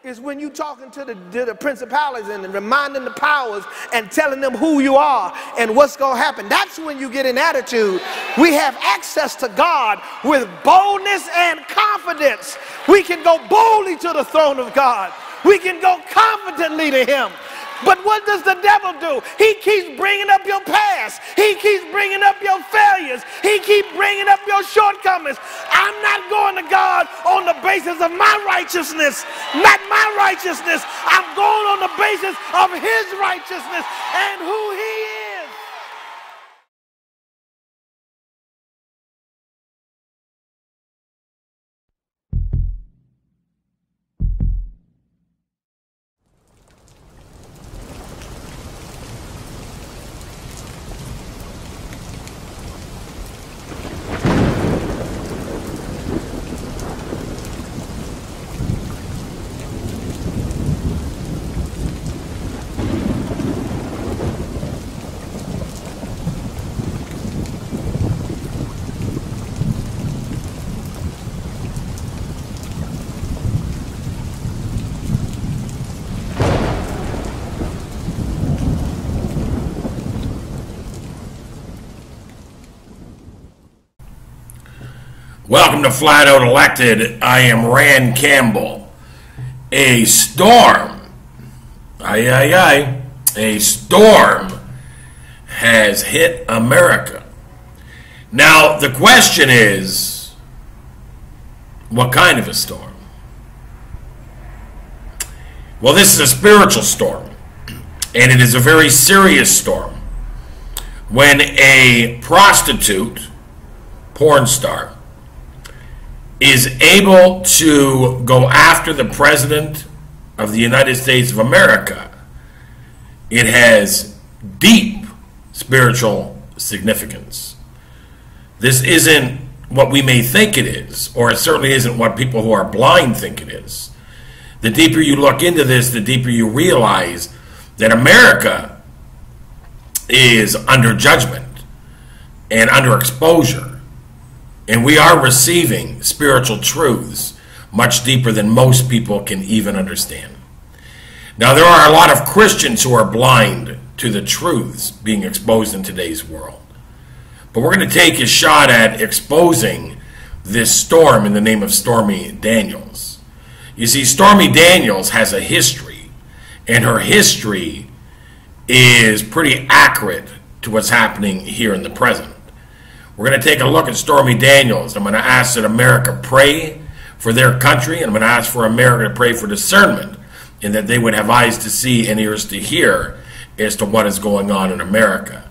is when you talking to the principalities and reminding the powers and telling them who you are and what's going to happen. That's when you get an attitude. We have access to God with boldness and confidence. We can go boldly to the throne of God. We can go confidently to him. But what does the devil do? He keeps bringing up your past. He keeps bringing up your failures. He keeps bringing up your shortcomings. I'm not going to God on the basis of my righteousness, not my righteousness. I'm going on the basis of his righteousness and who he is. Welcome to Flat Out Elected. I am Rand Campbell. A storm, a storm has hit America. Now, the question is, what kind of a storm? Well, this is a spiritual storm, and it is a very serious storm. When a prostitute, porn star, is able to go after the President of the United States of America, it has deep spiritual significance. This isn't what we may think it is, or it certainly isn't what people who are blind think it is. The deeper you look into this, the deeper you realize that America is under judgment and under exposure. And we are receiving spiritual truths much deeper than most people can even understand. Now, there are a lot of Christians who are blind to the truths being exposed in today's world. But we're going to take a shot at exposing this storm in the name of Stormy Daniels. You see, Stormy Daniels has a history, and her history is pretty accurate to what's happening here in the present. We're going to take a look at Stormy Daniels. I'm going to ask that America pray for their country, and I'm going to ask for America to pray for discernment, and that they would have eyes to see and ears to hear as to what is going on in America.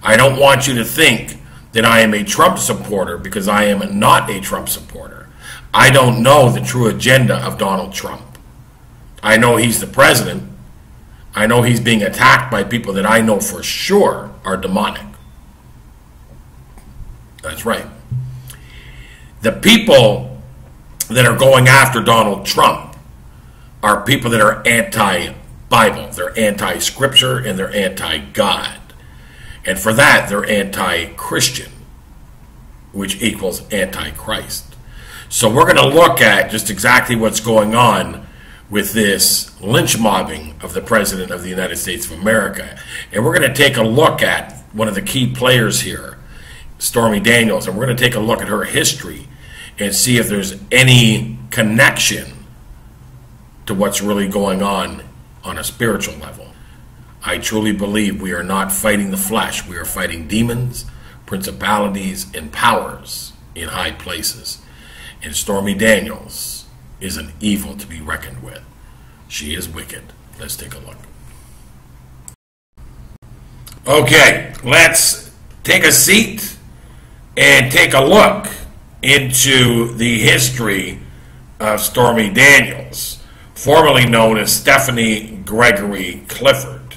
I don't want you to think that I am a Trump supporter, because I am not a Trump supporter. I don't know the true agenda of Donald Trump. I know he's the president. I know he's being attacked by people that I know for sure are demonic. That's right. The people that are going after Donald Trump are people that are anti-Bible. They're anti-Scripture and they're anti-God. And for that, they're anti-Christian, which equals anti-Christ. So we're going to look at just exactly what's going on with this lynch mobbing of the President of the United States of America. And we're going to take a look at one of the key players here, Stormy Daniels, and we're going to take a look at her history and see if there's any connection to what's really going on a spiritual level. I truly believe we are not fighting the flesh. We are fighting demons, principalities, and powers in high places. And Stormy Daniels is an evil to be reckoned with. She is wicked. Let's take a look. Okay, let's take a seat and take a look into the history of Stormy Daniels, formerly known as Stephanie Gregory Clifford,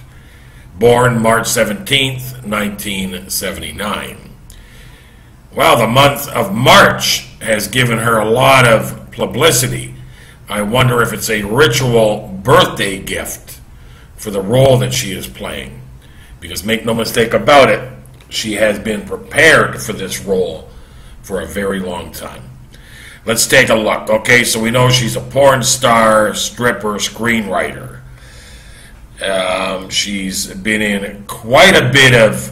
born March 17th, 1979. Well, the month of March has given her a lot of publicity. I wonder if it's a ritual birthday gift for the role that she is playing, because make no mistake about it, she has been prepared for this role for a very long time. Let's take a look. Okay, so we know she's a porn star, stripper, screenwriter. She's been in quite a bit of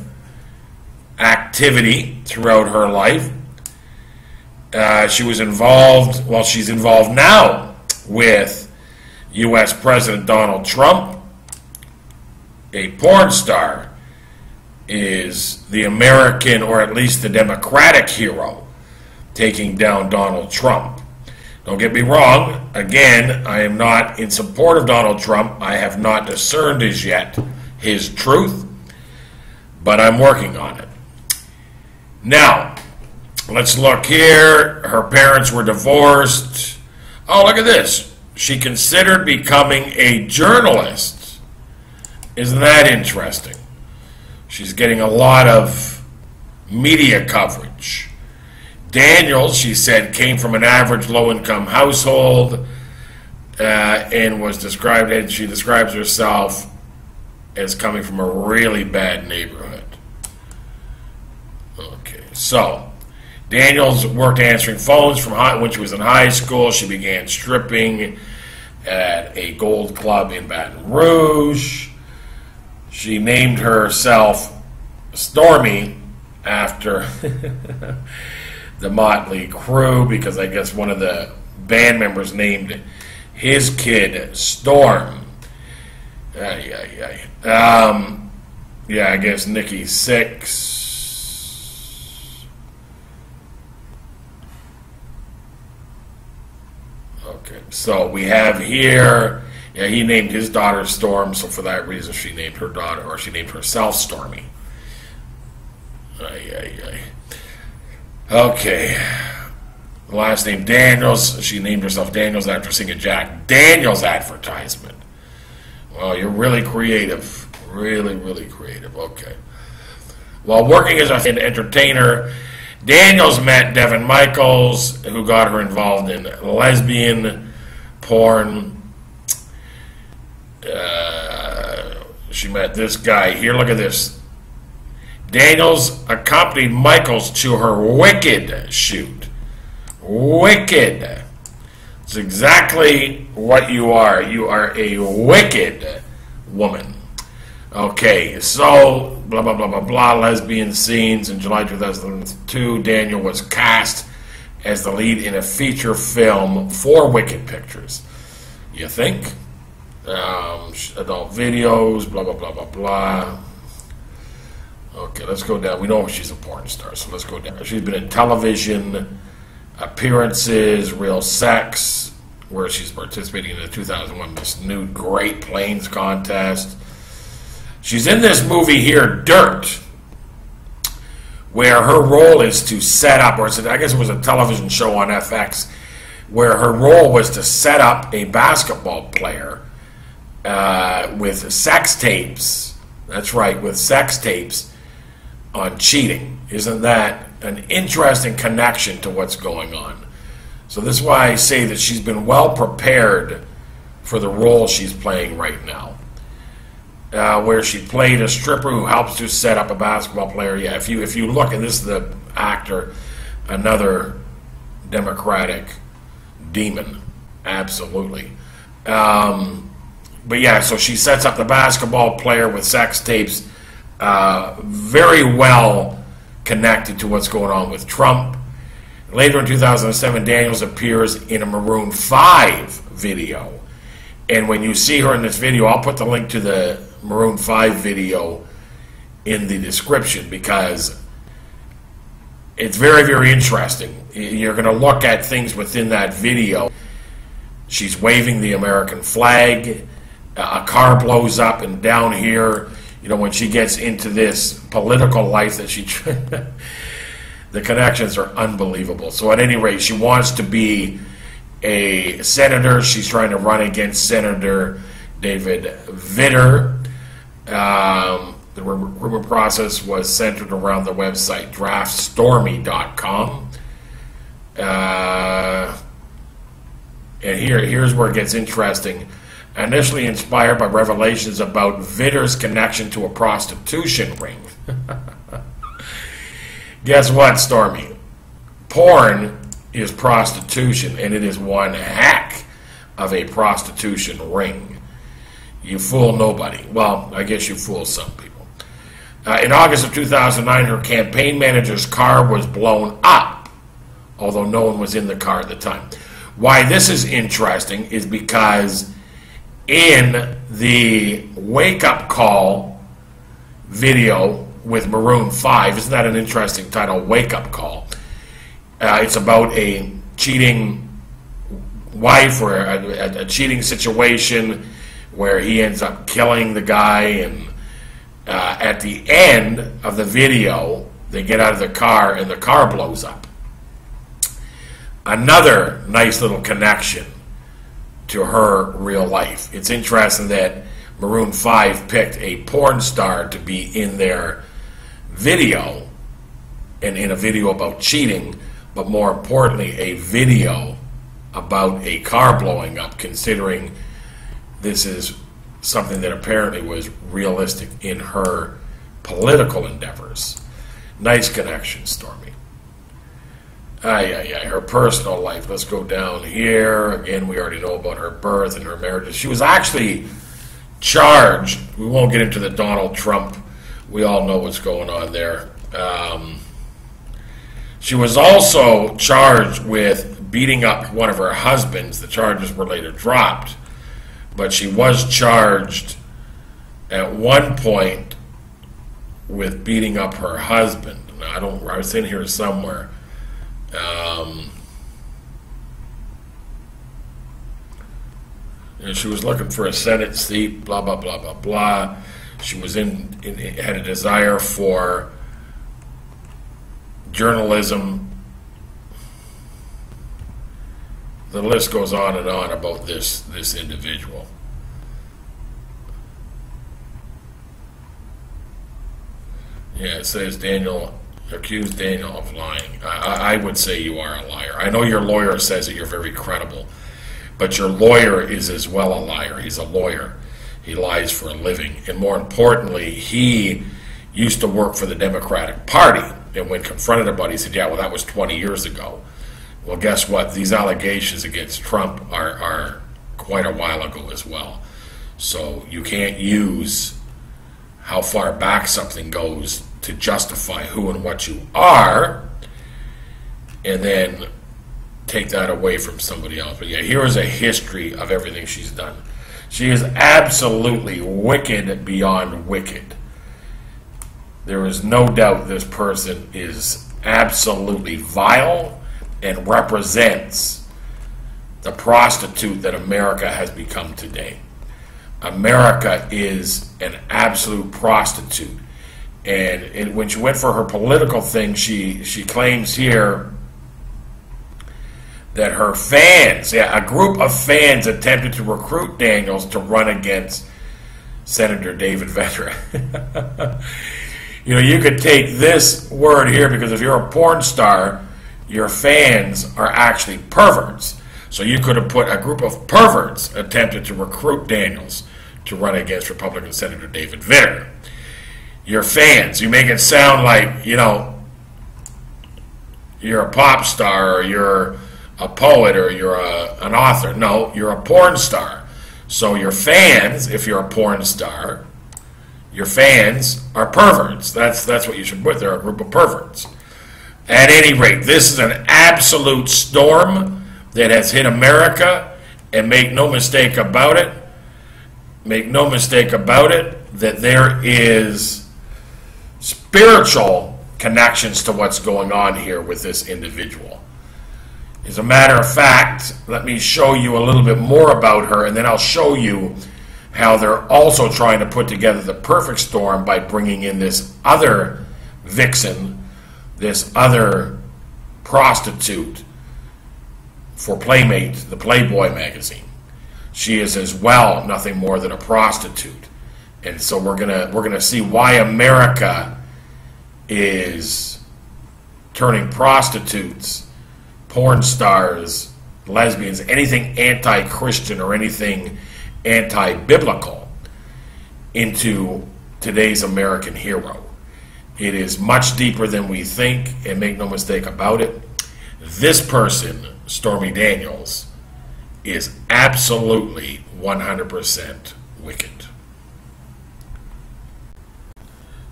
activity throughout her life. She was involved, well, she's involved now with U.S. President Donald Trump. A porn star is the American, or at least the Democratic hero, taking down Donald Trump. Don't get me wrong. Again, I am not in support of Donald Trump. I have not discerned as yet his truth, but I'm working on it. Now, let's look here. Her parents were divorced. Oh, look at this. She considered becoming a journalist. Isn't that interesting? She's getting a lot of media coverage. Daniels, she said, came from an average low-income household and was described, and she describes herself as coming from a really bad neighborhood. Okay, so Daniels worked answering phones from when she was in high school. She began stripping at a gold club in Baton Rouge. She named herself Stormy after the Motley Crue, because I guess one of the band members named his kid Storm. Yeah, I guess Nikki Sixx. Okay, so we have here, yeah, he named his daughter Storm, so for that reason she named her daughter, or she named herself Stormy. Okay. The last name Daniels. She named herself Daniels after seeing a Jack Daniels advertisement. Well, you're really creative. Really, really creative. Okay. While working as an entertainer, Daniels met Devin Michaels, who got her involved in lesbian porn. She met this guy here. Look at this. Daniels accompanied Michaels to her Wicked shoot. Wicked. It's exactly what you are. You are a wicked woman. Okay, so blah, blah, blah, blah, blah, lesbian scenes. In July 2002, Daniel was cast as the lead in a feature film for Wicked Pictures. You think? Adult videos, blah, blah, blah, blah, blah. Okay, let's go down. We know she's a porn star, so let's go down. She's been in television appearances, Real Sex, where she's participating in the 2001 Miss Nude Great Plains contest. She's in this movie here, Dirt, where her role is to set up, or I guess it was a television show on FX, where her role was to set up a basketball player with sex tapes. That's right, with sex tapes on cheating. Isn't that an interesting connection to what's going on? So this is why I say that she's been well prepared for the role she's playing right now. Where she played a stripper who helps to set up a basketball player. Yeah, if you look, and this is the actor, another Democratic demon, absolutely. But yeah, so she sets up the basketball player with sex tapes, very well connected to what's going on with Trump. Later in 2007, Daniels appears in a Maroon 5 video. And when you see her in this video, I'll put the link to the Maroon 5 video in the description, because it's very, very interesting. You're going to look at things within that video. She's waving the American flag. A car blows up, and down here, you know, when she gets into this political life that she the connections are unbelievable. So at any rate, she wants to be a senator. She's trying to run against Senator David Vitter. The recruitment process was centered around the website draftstormy.com. And here's where it gets interesting. Initially inspired by revelations about Vitter's connection to a prostitution ring. Guess what, Stormy? Porn is prostitution, and it is one heck of a prostitution ring. You fool nobody. Well, I guess you fool some people. In August of 2009, her campaign manager's car was blown up, although no one was in the car at the time. Why this is interesting is because in the wake-up call video with Maroon 5, isn't that an interesting title, Wake-Up Call? It's about a cheating wife or a cheating situation where he ends up killing the guy, and at the end of the video, they get out of the car and the car blows up. Another nice little connection to her real life. It's interesting that Maroon 5 picked a porn star to be in their video, and in a video about cheating, but more importantly, a video about a car blowing up, considering this is something that apparently was realistic in her political endeavors. Nice connection, Stormy. Her personal life. Let's go down here. Again, we already know about her birth and her marriage. She was actually charged. We won't get into the Donald Trump. We all know what's going on there. She was also charged with beating up one of her husbands. The charges were later dropped, but she was charged at one point with beating up her husband. Now, I was in here somewhere. She was looking for a Senate seat, blah, blah, blah, blah, blah. She was had a desire for journalism. The list goes on and on about this individual. Yeah, it says Daniel accused Daniel of lying. I would say you are a liar. I know your lawyer says that you're very credible, but your lawyer is as well a liar. He's a lawyer. He lies for a living. And more importantly, he used to work for the Democratic Party. And when confronted about it, he said, yeah, well, that was 20 years ago. Well, guess what? These allegations against Trump are quite a while ago as well. So you can't use how far back something goes to justify who and what you are, and then take that away from somebody else. But yeah, here is a history of everything she's done. She is absolutely wicked beyond wicked. There is no doubt this person is absolutely vile and represents the prostitute that America has become today. America is an absolute prostitute. And when she went for her political thing, she claims here that her fans, a group of fans attempted to recruit Daniels to run against Senator David Vedra. You know, you could take this word here, because if you're a porn star, your fans are actually perverts. So you could have put a group of perverts attempted to recruit Daniels to run against Republican Senator David Vedra. Your fans, you make it sound like, you know, you're a pop star, or you're a poet, or you're an author. No, you're a porn star. So your fans, if you're a porn star, your fans are perverts. That's what you should put. They're a group of perverts. At any rate, this is an absolute storm that has hit America, and make no mistake about it, that there is spiritual connections to what's going on here with this individual. As a matter of fact, let me show you a little bit more about her, and then I'll show you how they're also trying to put together the perfect storm by bringing in this other vixen, this other prostitute for Playmate, the Playboy magazine. She is as well nothing more than a prostitute. And so we're gonna see why America is turning prostitutes, porn stars, lesbians, anything anti-Christian or anything anti-biblical into today's American hero. It is much deeper than we think, and make no mistake about it, this person, Stormy Daniels, is absolutely 100% wicked.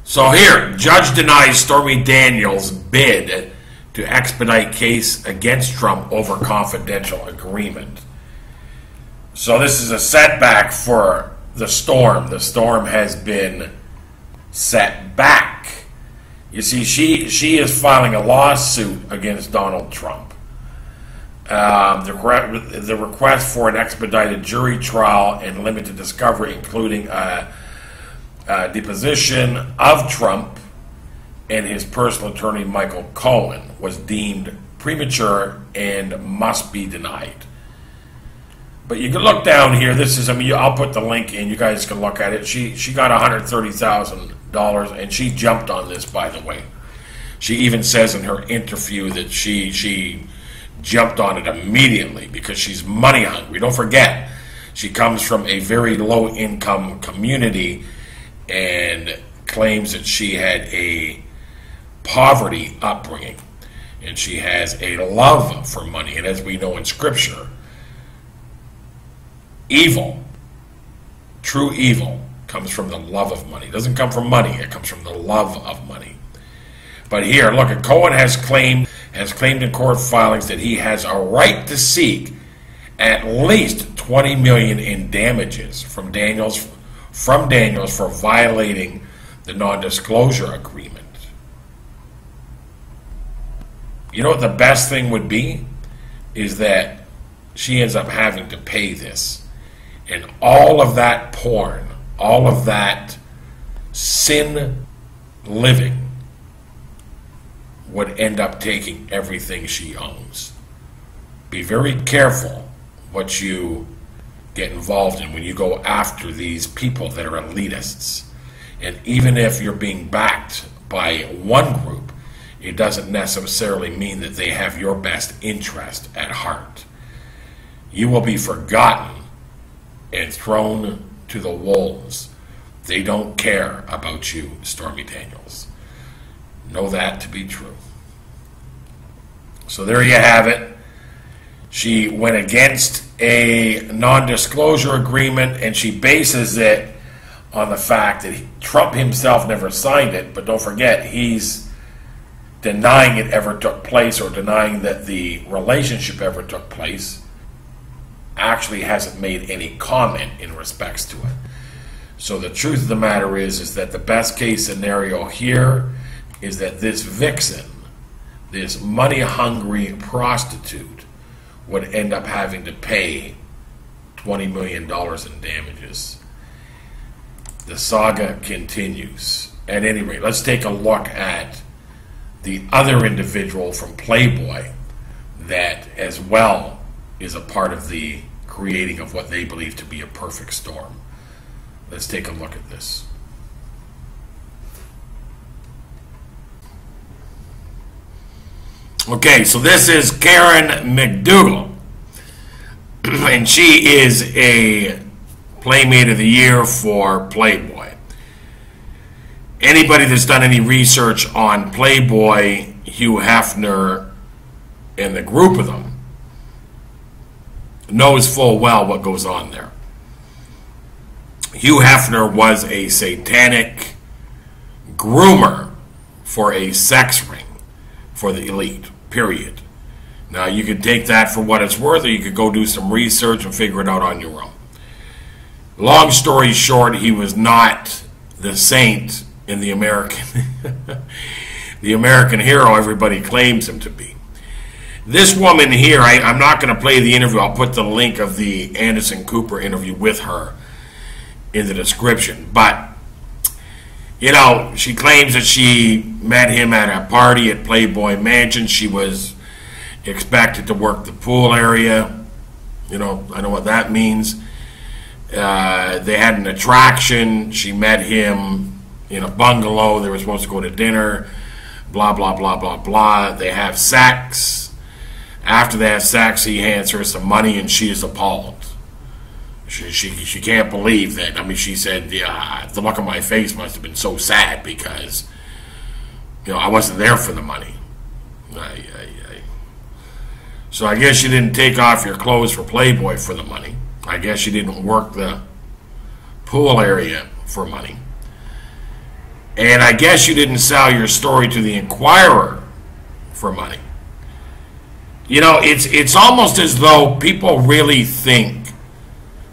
So here, judge denies Stormy Daniels' bid to expedite case against Trump over confidential agreement. So this is a setback for the storm. The storm has been set back. You see, she is filing a lawsuit against Donald Trump. The request for an expedited jury trial and limited discovery, including a deposition of Trump and his personal attorney Michael Cohen, was deemed premature and must be denied. But you can look down here. This is, I mean, I'll put the link in. You guys can look at it. She got $130,000, and she jumped on this, by the way. She even says in her interview that she jumped on it immediately because she's money hungry. Don't forget, she comes from a very low-income community and claims that she had a poverty upbringing, and she has a love for money. And as we know in Scripture, evil, true evil, comes from the love of money. It doesn't come from money. It comes from the love of money. But here, look, Cohen has claimed in court filings that he has a right to seek at least $20 million in damages from Daniels for violating the non-disclosure agreement. You know what the best thing would be? Is that she ends up having to pay this. And all of that porn, all of that sin living would end up taking everything she owns. Be very careful what you get involved in when you go after these people that are elitists. And even if you're being backed by one group, it doesn't necessarily mean that they have your best interest at heart. You will be forgotten and thrown to the wolves. They don't care about you, Stormy Daniels. Know that to be true. So there you have it. She went against a non-disclosure agreement, and she bases it on the fact that Trump himself never signed it. But don't forget, he's denying it ever took place, or denying that the relationship ever took place. Actually hasn't made any comment in respects to it. So the truth of the matter is that the best case scenario here is that this vixen, this money-hungry prostitute, would end up having to pay $20 million in damages. The saga continues. At any rate, let's take a look at the other individual from Playboy that as well is a part of the creating of what they believe to be a perfect storm. Let's take a look at this. Okay, so this is Karen McDougal, and she is a Playmate of the Year for Playboy. Anybody that's done any research on Playboy, Hugh Hefner, and the group of them knows full well what goes on there. Hugh Hefner was a satanic groomer for a sex ring for the elite, period. Now, you could take that for what it's worth, or you could go do some research and figure it out on your own. Long story short, he was not the saint in the American the American hero everybody claims him to be. This woman here, I'm not going to play the interview. I'll put the link of the Anderson Cooper interview with her in the description. But, you know, she claims that she met him at a party at Playboy Mansion. She was expected to work the pool area. You know, I know what that means. They had an attraction. She met him in a bungalow. They were supposed to go to dinner. Blah, blah, blah, blah, blah. They have sex. After they have sex, he hands her some money, and she is appalled. She can't believe that. I mean, she said, yeah, the look on my face must have been so sad because, you know, I wasn't there for the money. So I guess you didn't take off your clothes for Playboy for the money. I guess you didn't work the pool area for money. And I guess you didn't sell your story to the Inquirer for money. You know, it's almost as though people really think,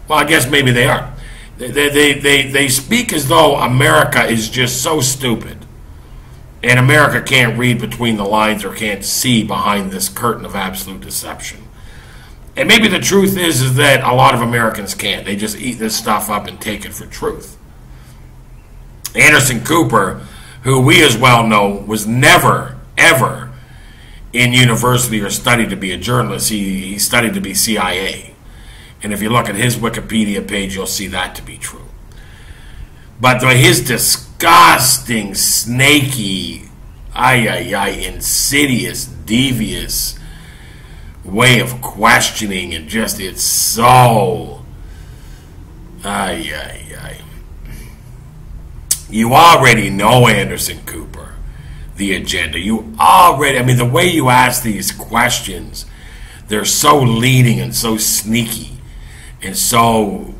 well, I guess maybe they are. They speak as though America is just so stupid. And America can't read between the lines or can't see behind this curtain of absolute deception. And maybe the truth is that a lot of Americans can't. They just eat this stuff up and take it for truth. Anderson Cooper, who we as well know was never, ever in university or studied to be a journalist. He studied to be CIA. And if you look at his Wikipedia page, you'll see that to be true. But his disgusting, snaky, insidious, devious way of questioning, and just, it's so, You already know, Anderson Cooper, the agenda. You already, I mean, the way you ask these questions, they're so leading and so sneaky and so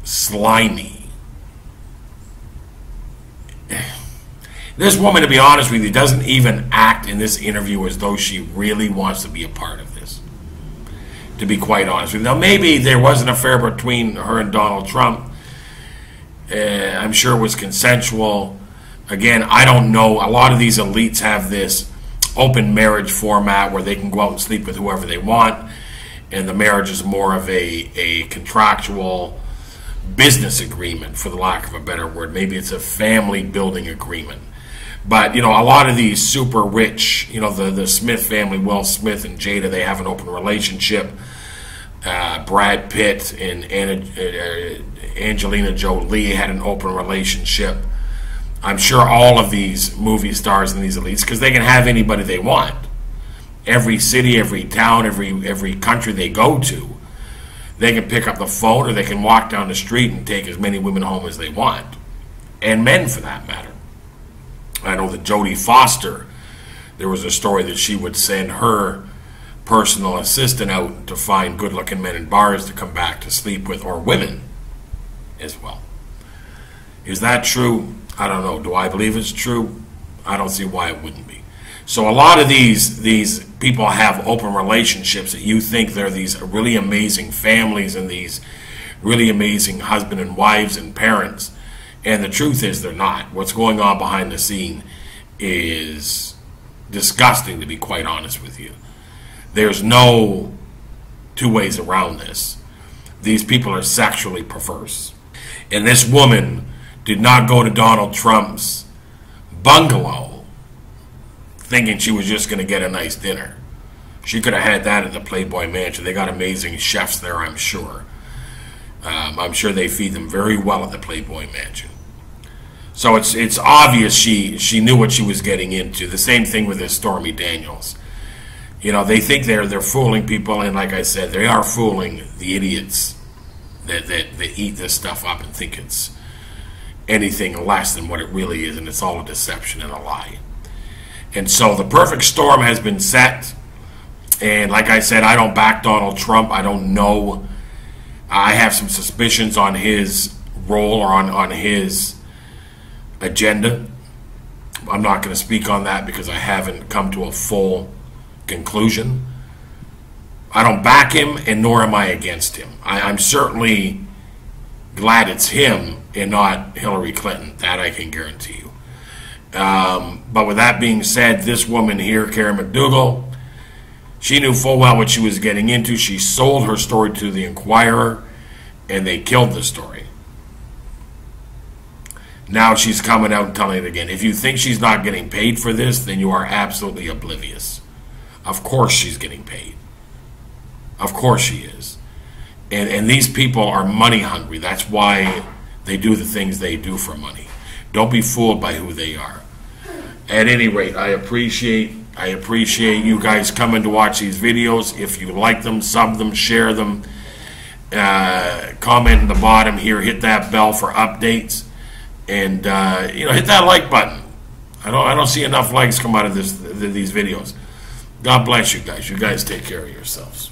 slimy. This woman, to be honest with you, doesn't even act in this interview as though she really wants to be a part of this, to be quite honest with you. Now, maybe there was an affair between her and Donald Trump. I'm sure it was consensual. Again, I don't know. A lot of these elites have this open marriage format where they can go out and sleep with whoever they want, and the marriage is more of a contractual business agreement, for the lack of a better word. Maybe it's a family building agreement. But, you know, a lot of these super rich, you know, the Smith family, Will Smith and Jada, they have an open relationship. Brad Pitt and Angelina Jolie had an open relationship. I'm sure all of these movie stars and these elites, because they can have anybody they want. Every city, every town, every country they go to, they can pick up the phone or they can walk down the street and take as many women home as they want. And men, for that matter. I know that Jodie Foster, there was a story that she would send her personal assistant out to find good-looking men in bars to come back to sleep with, or women as well. Is that true? I don't know. Do I believe it's true? I don't see why it wouldn't be. So a lot of these people have open relationships that you think they're these really amazing families and these really amazing husband and wives and parents. And the truth is they're not. What's going on behind the scene is disgusting, to be quite honest with you. There's no two ways around this. These people are sexually perverse. And this woman did not go to Donald Trump's bungalow thinking she was just going to get a nice dinner. She could have had that at the Playboy Mansion. They got amazing chefs there, I'm sure. I'm sure they feed them very well at the Playboy Mansion. So it's obvious she knew what she was getting into. The same thing with this Stormy Daniels. You know, they think they're fooling people, and like I said, they are fooling the idiots that eat this stuff up and think it's anything less than what it really is, and it's all a deception and a lie. And so the perfect storm has been set, and like I said, I don't back Donald Trump. I don't know. I have some suspicions on his role or on his agenda. I'm not going to speak on that because I haven't come to a full conclusion. I don't back him, and nor am I against him. I'm certainly glad it's him and not Hillary Clinton. That I can guarantee you. But with that being said, this woman here, Karen McDougal, she knew full well what she was getting into. She sold her story to the Inquirer, and they killed the story. Now she's coming out and telling it again. If you think she's not getting paid for this, then you are absolutely oblivious. Of course she's getting paid. Of course she is. And these people are money hungry. That's why they do the things they do for money. Don't be fooled by who they are. At any rate, I appreciate you guys coming to watch these videos. If you like them, sub them, share them, comment in the bottom here, hit that bell for updates, and you know, hit that like button. I don't see enough likes come out of these videos. God bless you guys. You guys take care of yourselves.